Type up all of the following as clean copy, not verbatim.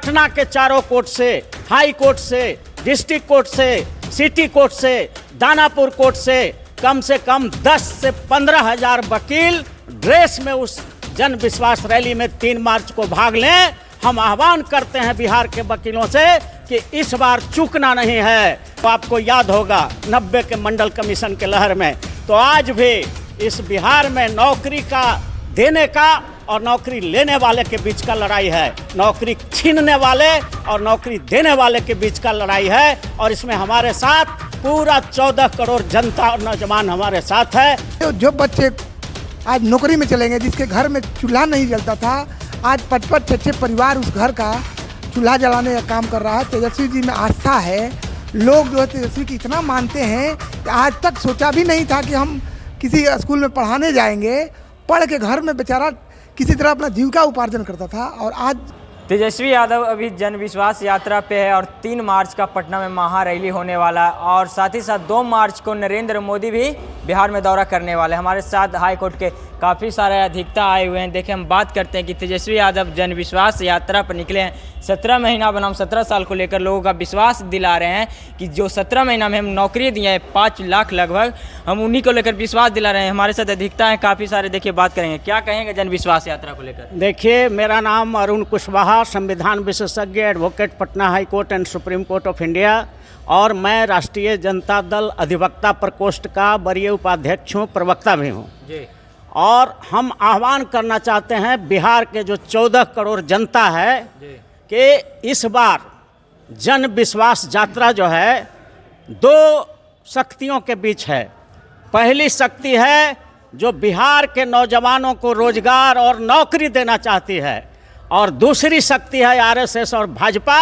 पटना के चारों कोर्ट से, हाई कोर्ट से, डिस्ट्रिक्ट कोर्ट से, सिटी कोर्ट से, दानापुर कोर्ट से कम 10 से 15 हजार वकील ड्रेस में उस जन विश्वास रैली में 3 मार्च को भाग लें। हम आह्वान करते हैं बिहार के वकीलों से कि इस बार चूकना नहीं है। तो आपको याद होगा 90 के मंडल कमीशन के लहर में, तो आज भी इस बिहार में नौकरी का देने का और नौकरी लेने वाले के बीच का लड़ाई है, नौकरी छीनने वाले और नौकरी देने वाले के बीच का लड़ाई है। और इसमें हमारे साथ पूरा 14 करोड़ जनता और नौजवान हमारे साथ है। जो बच्चे आज नौकरी में चलेंगे, जिसके घर में चूल्हा नहीं जलता था, आज 55-6 परिवार उस घर का चूल्हा जलाने का काम कर रहा है। तेजस्वी जी में आस्था है, लोग जो है तेजस्वी की इतना मानते हैं कि आज तक सोचा भी नहीं था कि हम किसी स्कूल में पढ़ाने जाएंगे। पढ़ के घर में बेचारा किसी तरह अपना जीविका उपार्जन करता था। और आज तेजस्वी यादव अभी जन विश्वास यात्रा पे है और 3 मार्च का पटना में महा रैली होने वाला है और साथ ही साथ 2 मार्च को नरेंद्र मोदी भी बिहार में दौरा करने वाले हैं। हमारे साथ हाई कोर्ट के काफ़ी सारे अधिवक्ता आए हुए हैं। देखिए, हम बात करते हैं कि तेजस्वी यादव जन विश्वास यात्रा पर निकले हैं। 17 महीना बनाम 17 साल को लेकर लोगों का विश्वास दिला रहे हैं कि जो 17 महीना में हम नौकरी दिए हैं 5 लाख लगभग, हम उन्हीं को लेकर विश्वास दिला रहे हैं। हमारे साथ अधिवक्ता हैं काफ़ी सारे। देखिए, बात करेंगे, क्या कहेंगे जन विश्वास यात्रा को लेकर? देखिए, मेरा नाम अरुण कुशवाहा, संविधान विशेषज्ञ, advocate, Patna high court and supreme court of India, और मैं राष्ट्रीय जनता दल अधिवक्ता प्रकोष्ठ का वरीय उपाध्यक्ष हूँ, प्रवक्ता भी हूँ जी। और हम आह्वान करना चाहते हैं बिहार के जो 14 करोड़ जनता है कि इस बार जन विश्वास यात्रा जो है 2 शक्तियों के बीच है। पहली शक्ति है जो बिहार के नौजवानों को रोजगार और नौकरी देना चाहती है, और दूसरी शक्ति है आरएसएस और भाजपा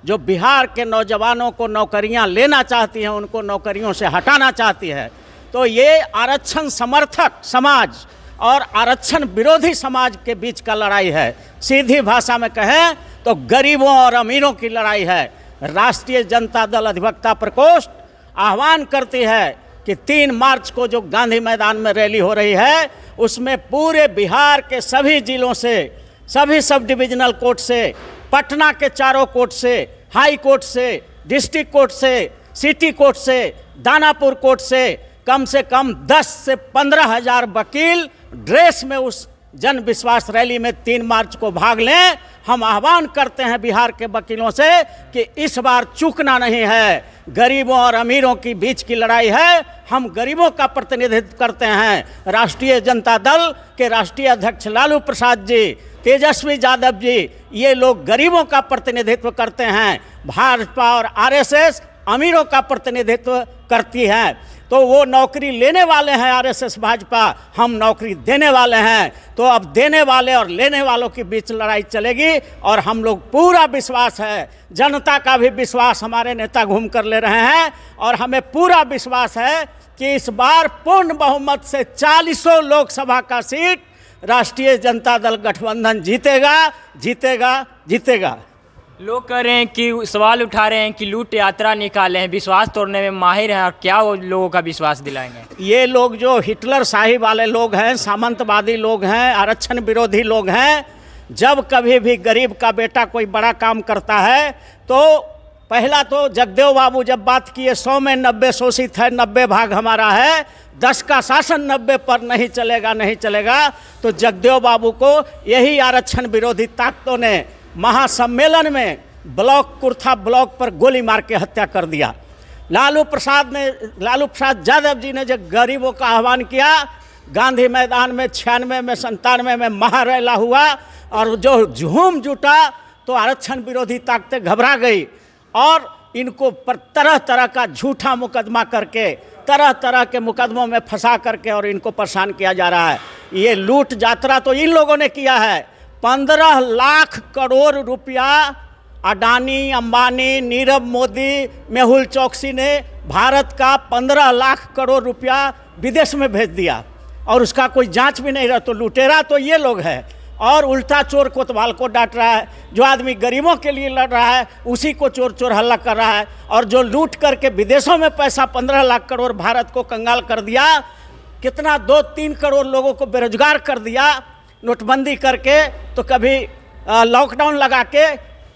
जो बिहार के नौजवानों को नौकरियां लेना चाहती है, उनको नौकरियों से हटाना चाहती है। तो ये आरक्षण समर्थक समाज और आरक्षण विरोधी समाज के बीच का लड़ाई है। सीधी भाषा में कहें तो गरीबों और अमीरों की लड़ाई है। राष्ट्रीय जनता दल अधिवक्ता प्रकोष्ठ आह्वान करती है कि 3 मार्च को जो गांधी मैदान में रैली हो रही है उसमें पूरे बिहार के सभी जिलों से, सभी सब डिविजनल कोर्ट से, पटना के चारों कोर्ट से, हाई कोर्ट से, डिस्ट्रिक्ट कोर्ट से, सिटी कोर्ट से, दानापुर कोर्ट से कम 10 से 15 हजार वकील ड्रेस में उस जन विश्वास रैली में 3 मार्च को भाग लें। हम आह्वान करते हैं बिहार के वकीलों से कि इस बार चूकना नहीं है। गरीबों और अमीरों की बीच की लड़ाई है। हम गरीबों का प्रतिनिधित्व करते हैं। राष्ट्रीय जनता दल के राष्ट्रीय अध्यक्ष लालू प्रसाद जी, तेजस्वी यादव जी, ये लोग गरीबों का प्रतिनिधित्व करते हैं। भाजपा और आरएसएस अमीरों का प्रतिनिधित्व करती है। तो वो नौकरी लेने वाले हैं आरएसएस भाजपा, हम नौकरी देने वाले हैं। तो अब देने वाले और लेने वालों के बीच लड़ाई चलेगी। और हम लोग पूरा विश्वास है, जनता का भी विश्वास हमारे नेता घूम कर ले रहे हैं, और हमें पूरा विश्वास है कि इस बार पूर्ण बहुमत से 40 लोकसभा का सीट राष्ट्रीय जनता दल गठबंधन जीतेगा, जीतेगा, जीतेगा। लोग कह रहे हैं कि सवाल उठा रहे हैं कि लूट यात्रा निकाले हैं, विश्वास तोड़ने में माहिर हैं, और क्या वो लोगों का विश्वास दिलाएंगे? ये लोग जो हिटलर शाही वाले लोग हैं, सामंतवादी लोग हैं, आरक्षण विरोधी लोग हैं, जब कभी भी गरीब का बेटा कोई बड़ा काम करता है तो पहला तो जगदेव बाबू जब बात किए 100 में 90 शोषित है, 90 भाग हमारा है, 10 का शासन 90 पर नहीं चलेगा, नहीं चलेगा। तो जगदेव बाबू को यही आरक्षण विरोधी ताकतों ने महासम्मेलन में ब्लॉक कुर्था ब्लॉक पर गोली मार के हत्या कर दिया। लालू प्रसाद यादव जी ने जब गरीबों का आह्वान किया, गांधी मैदान में 96 में 97 में महारैला हुआ, और जो झूम जुटा तो आरक्षण विरोधी ताकतें घबरा गई और इनको पर तरह तरह का झूठा मुकदमा करके, तरह तरह के मुकदमों में फंसा करके और इनको परेशान किया जा रहा है। ये लूट यात्रा तो इन लोगों ने किया है। 15 लाख करोड़ रुपया अडानी, अंबानी, नीरव मोदी, मेहुल चौकसी ने भारत का 15 लाख करोड़ रुपया विदेश में भेज दिया, और उसका कोई जांच भी नहीं रहा। तो लुटेरा तो ये लोग हैं, और उल्टा चोर कोतवाल को डांट रहा है। जो आदमी गरीबों के लिए लड़ रहा है उसी को चोर चोर हल्ला कर रहा है, और जो लूट करके विदेशों में पैसा 15 लाख करोड़ भारत को कंगाल कर दिया, कितना 2-3 करोड़ लोगों को बेरोजगार कर दिया नोटबंदी करके, तो कभी लॉकडाउन लगा के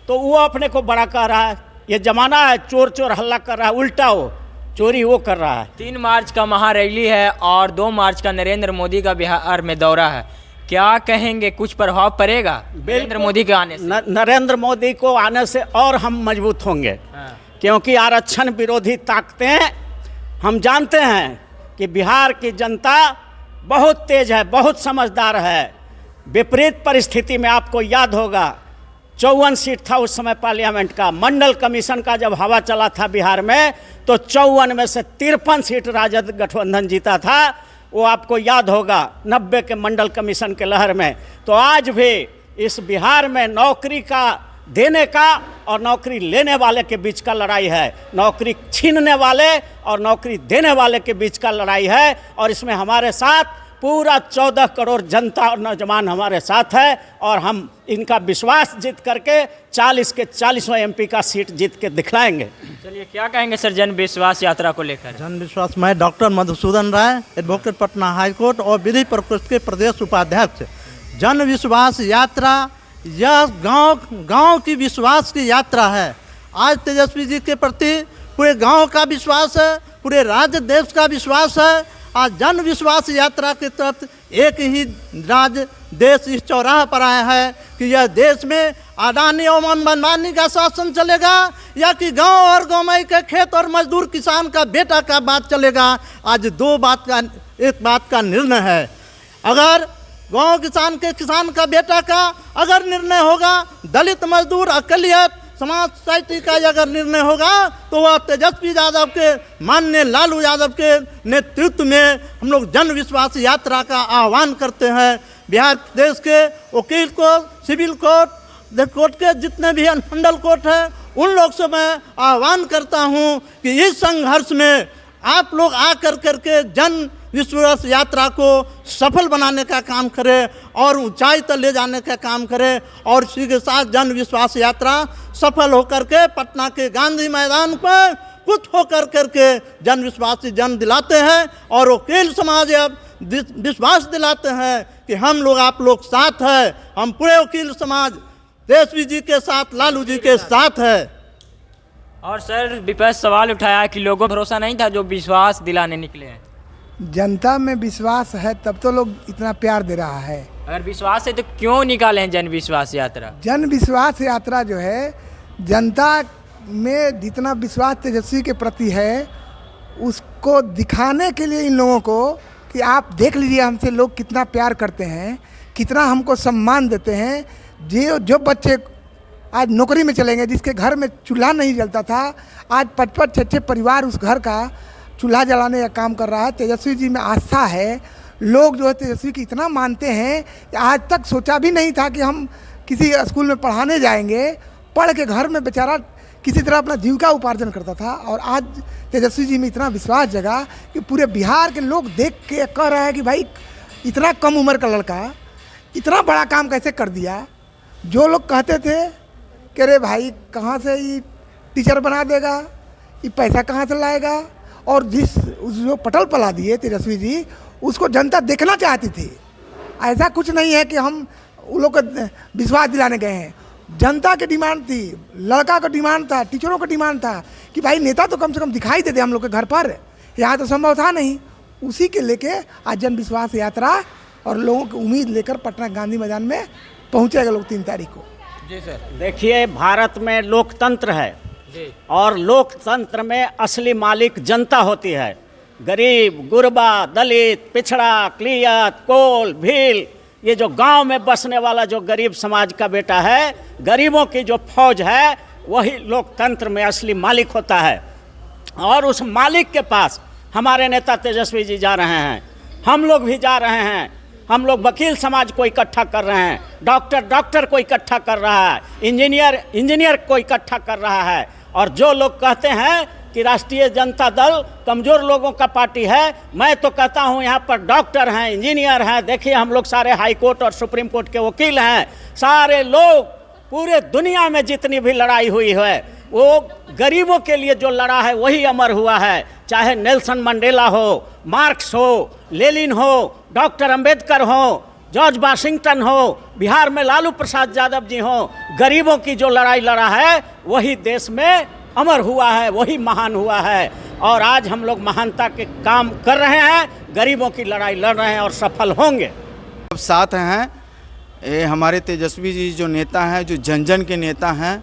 तो वो अपने को बड़ा कह रहा है। ये जमाना है चोर चोर हल्ला कर रहा है, उल्टा वो चोरी वो कर रहा है। 3 मार्च का महारैली है और 2 मार्च का नरेंद्र मोदी का बिहार में दौरा है, क्या कहेंगे, कुछ प्रभाव पड़ेगा नरेंद्र मोदी के आने से? नरेंद्र मोदी को आने से और हम मजबूत होंगे, क्योंकि आरक्षण विरोधी ताकतें, हम जानते हैं कि बिहार की जनता बहुत तेज है, बहुत समझदार है। विपरीत परिस्थिति में आपको याद होगा 54 सीट था उस समय पार्लियामेंट का, मंडल कमीशन का जब हवा चला था बिहार में, तो 54 में से 53 सीट राजद गठबंधन जीता था, वो आपको याद होगा 90 के मंडल कमीशन के लहर में। तो आज भी इस बिहार में नौकरी का देने का और नौकरी लेने वाले के बीच का लड़ाई है, नौकरी छीनने वाले और नौकरी देने वाले के बीच का लड़ाई है। और इसमें हमारे साथ पूरा 14 करोड़ जनता और नौजवान हमारे साथ है, और हम इनका विश्वास जीत करके 40 के 40वां MP का सीट जीत के दिखलाएंगे। चलिए, क्या कहेंगे सर जन विश्वास यात्रा को लेकर? जन विश्वास, मैं डॉक्टर मधुसूदन राय, एडवोकेट पटना हाईकोर्ट और विधि प्रकोष्ठ के प्रदेश उपाध्यक्ष। जन विश्वास यात्रा यह गांव की विश्वास की यात्रा है। आज तेजस्वी जी के प्रति पूरे गांव का विश्वास है, पूरे राज्य देश का विश्वास है। आज जन विश्वास यात्रा के तहत एक ही राज्य देश इस चौराहे पर आया है कि यह देश में अडानी और अंबानी का शासन चलेगा या कि गांव और गौमई के खेत और मजदूर किसान का बेटा का बात चलेगा। आज एक बात का निर्णय है। अगर गांव किसान का बेटा का अगर निर्णय होगा, दलित मजदूर अकलियत समाज सोसाइटी का अगर निर्णय होगा, तो वह तेजस्वी यादव के माननीय लालू यादव के नेतृत्व में हम लोग जन विश्वास यात्रा का आह्वान करते हैं। बिहार देश के वकील कोर्ट, सिविल कोर्ट के जितने भी अनुमंडल कोर्ट हैं, उन लोग से मैं आह्वान करता हूं कि इस संघर्ष में आप लोग आकर करके जन विश्वास यात्रा को सफल बनाने का काम करें और ऊंचाई तक ले जाने का काम करें। और इसी के साथ जन विश्वास यात्रा सफल होकर के पटना के गांधी मैदान पर कुछ होकर करके जन विश्वासी जन दिलाते हैं और वकील समाज अब विश्वास दिलाते हैं कि हम लोग आप लोग साथ हैं। हम पूरे वकील समाज तेजस्वी जी के साथ, लालू जी के साथ है। और सर, विपक्ष सवाल उठाया कि लोगों को भरोसा नहीं था जो विश्वास दिलाने निकले हैं। जनता में विश्वास है तब तो लोग इतना प्यार दे रहा है। अगर विश्वास है तो क्यों निकाले हैं जन विश्वास यात्रा? जन विश्वास यात्रा जो है, जनता में जितना विश्वास तेजस्वी के प्रति है उसको दिखाने के लिए इन लोगों को कि आप देख लीजिए हमसे लोग कितना प्यार करते हैं, कितना हमको सम्मान देते हैं। जो बच्चे आज नौकरी में चलेंगे, जिसके घर में चूल्हा नहीं जलता था, आज 5-5 6-6 परिवार उस घर का चूल्हा जलाने का काम कर रहा है। तेजस्वी जी में आस्था है। लोग जो है तेजस्वी की इतना मानते हैं, आज तक सोचा भी नहीं था कि हम किसी स्कूल में पढ़ाने जाएंगे। पढ़ के घर में बेचारा किसी तरह अपना जीविका उपार्जन करता था, और आज तेजस्वी जी में इतना विश्वास जगा कि पूरे बिहार के लोग देख के कह रहे हैं कि भाई इतना कम उम्र का लड़का इतना बड़ा काम कैसे कर दिया। जो लोग कहते थे कि अरे भाई कहाँ से ये टीचर बना देगा, ये पैसा कहाँ से लाएगा, और जो पटल पला दिए तेजस्वी जी, उसको जनता देखना चाहती थी। ऐसा कुछ नहीं है कि हम उन लोग को विश्वास दिलाने गए हैं। जनता की डिमांड थी, लड़का का डिमांड था, टीचरों का डिमांड था कि भाई नेता तो कम से कम दिखाई दे दे हम लोग के घर पर। यहाँ तो संभव था नहीं। उसी के लेके आज जन विश्वास यात्रा और लोगों की उम्मीद लेकर पटना गांधी मैदान में पहुँचेगा लोग 3 तारीख को। जी सर। देखिए, भारत में लोकतंत्र है और लोकतंत्र में असली मालिक जनता होती है। गरीब, गुरबा, दलित, पिछड़ा, अक़लियत, कोल, भील, ये जो गांव में बसने वाला जो गरीब समाज का बेटा है, गरीबों की जो फौज है, वही लोकतंत्र में असली मालिक होता है। और उस मालिक के पास हमारे नेता तेजस्वी जी जा रहे हैं, हम लोग भी जा रहे हैं। हम लोग वकील समाज को इकट्ठा कर रहे हैं, डॉक्टर को इकट्ठा कर रहा है, इंजीनियर को इकट्ठा कर रहा है। और जो लोग कहते हैं कि राष्ट्रीय जनता दल कमज़ोर लोगों का पार्टी है, मैं तो कहता हूं यहाँ पर डॉक्टर हैं, इंजीनियर हैं। देखिए, हम लोग सारे हाई कोर्ट और सुप्रीम कोर्ट के वकील हैं। सारे लोग, पूरे दुनिया में जितनी भी लड़ाई हुई है, वो गरीबों के लिए जो लड़ा है वही अमर हुआ है। चाहे नेल्सन मंडेला हो, मार्क्स हो, लेनिन हो, डॉक्टर अंबेडकर हो, जॉर्ज वाशिंगटन हो, बिहार में लालू प्रसाद यादव जी हो, गरीबों की जो लड़ाई लड़ा है वही देश में अमर हुआ है, वही महान हुआ है। और आज हम लोग महानता के काम कर रहे हैं, गरीबों की लड़ाई लड़ रहे हैं और सफल होंगे। अब साथ हैं ये हमारे तेजस्वी जी जो नेता हैं, जो जन जन के नेता हैं।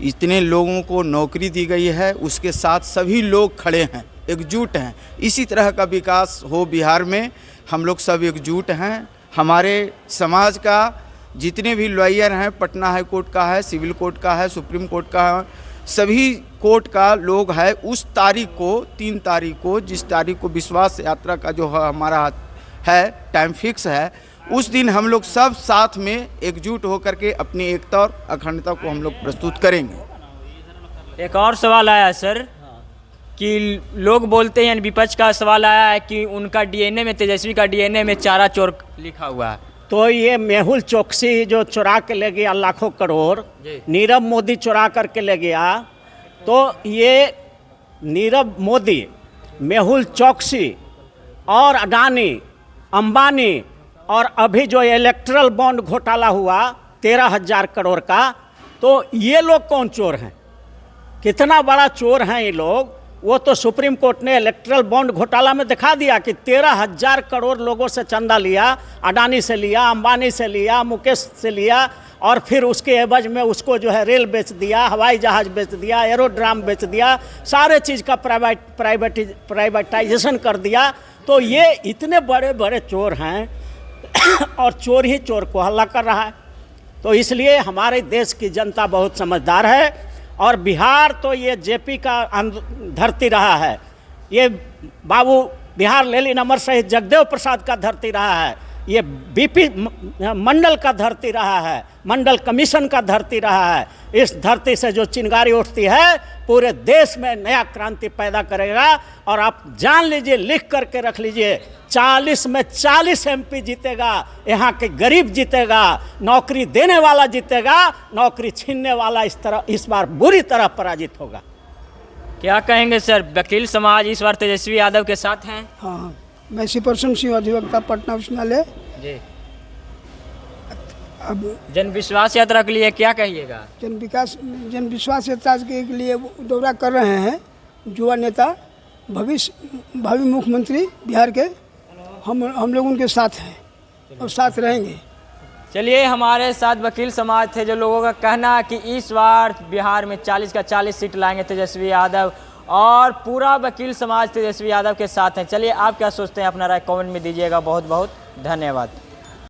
इतने लोगों को नौकरी दी गई है, उसके साथ सभी लोग खड़े हैं, एकजुट हैं। इसी तरह का विकास हो बिहार में, हम लोग सब एकजुट हैं। हमारे समाज का जितने भी लॉयर हैं, पटना हाई कोर्ट का है, सिविल कोर्ट का है, सुप्रीम कोर्ट का है, सभी कोर्ट का लोग है। उस तारीख को 3 तारीख को, जिस तारीख को विश्वास यात्रा का जो हमारा है टाइम फिक्स है, उस दिन हम लोग सब साथ में एकजुट होकर के अपनी एकता और अखंडता को हम लोग प्रस्तुत करेंगे। एक और सवाल आया है सर कि लोग बोलते हैं, विपक्ष का सवाल आया है कि उनका डीएनए में, तेजस्वी का डीएनए में चारा चोर लिखा हुआ है। तो ये मेहुल चोकसी जो चुरा के ले गया लाखों करोड़, नीरव मोदी चुरा करके ले गया, तो ये नीरव मोदी, मेहुल चोकसी और अडानी, अंबानी और अभी जो इलेक्ट्रल बॉन्ड घोटाला हुआ 13,000 करोड़ का, तो ये लोग कौन चोर हैं? कितना बड़ा चोर हैं ये लोग? वो तो सुप्रीम कोर्ट ने इलेक्ट्रल बॉन्ड घोटाला में दिखा दिया कि 13,000 करोड़ लोगों से चंदा लिया, अडानी से लिया, अंबानी से लिया, मुकेश से लिया, और फिर उसके एवज में उसको जो है रेल बेच दिया, हवाई जहाज़ बेच दिया, एरोड्राम बेच दिया, सारे चीज़ का प्राइवेटाइजेशन कर दिया। तो ये इतने बड़े बड़े चोर हैं और चोर ही चोर को हल्ला कर रहा है। तो इसलिए हमारे देश की जनता बहुत समझदार है। और बिहार तो ये जेपी का धरती रहा है, ये बाबू बिहार लेलिन अमर शहीद जगदेव प्रसाद का धरती रहा है, ये बीपी मंडल का धरती रहा है, मंडल कमीशन का धरती रहा है। इस धरती से जो चिंगारी उठती है पूरे देश में नया क्रांति पैदा करेगा। और आप जान लीजिए, लिख करके रख लीजिए, 40 में 40 MP जीतेगा, यहाँ के गरीब जीतेगा, नौकरी देने वाला जीतेगा, नौकरी छीनने वाला इस बार बुरी तरह पराजित होगा। क्या कहेंगे सर, वकील समाज इस बार तेजस्वी यादव के साथ हैं? हाँ, मैं शिवप्रसन्न सिंह, अधिवक्ता, पटना उच्च न्यायालय। जी, अब जन विश्वास यात्रा के लिए क्या कहिएगा? जन विश्वास यात्रा के लिए दौरा कर रहे हैं युवा नेता, भावी मुख्यमंत्री बिहार के। हम लोग उनके साथ हैं और साथ रहेंगे। चलिए, हमारे साथ वकील समाज थे, जो लोगों का कहना है कि इस बार बिहार में 40 का 40 सीट लाएंगे तेजस्वी यादव, और पूरा वकील समाज तेजस्वी यादव के साथ हैं। चलिए, आप क्या सोचते हैं, अपना राय कमेंट में दीजिएगा। बहुत बहुत धन्यवाद।